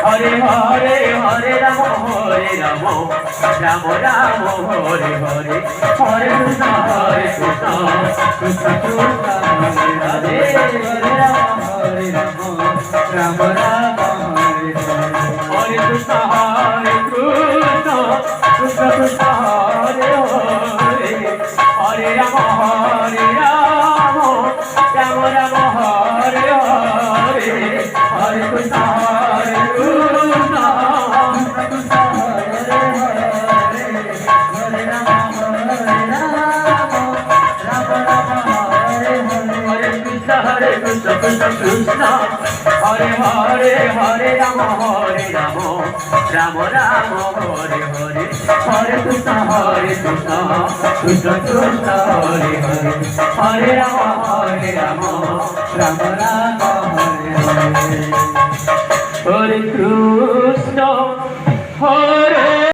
Hare Hare Hare Ram Ram Ram Hare Hare Hare Krishna Krishna Krishna Hare Hare Ram Ram Ram Hare Hare Krishna Krishna Krishna Hare Hare Hare Ram Ram Ram Hare Hare Hare Krishna Hare Krishna Krishna Krishna Hare Hare Hare Rama Rama Rama Hare Hare Hare Krishna Krishna Krishna Hare Hare Hare Rama Rama Rama Hare Hare Hare Krishna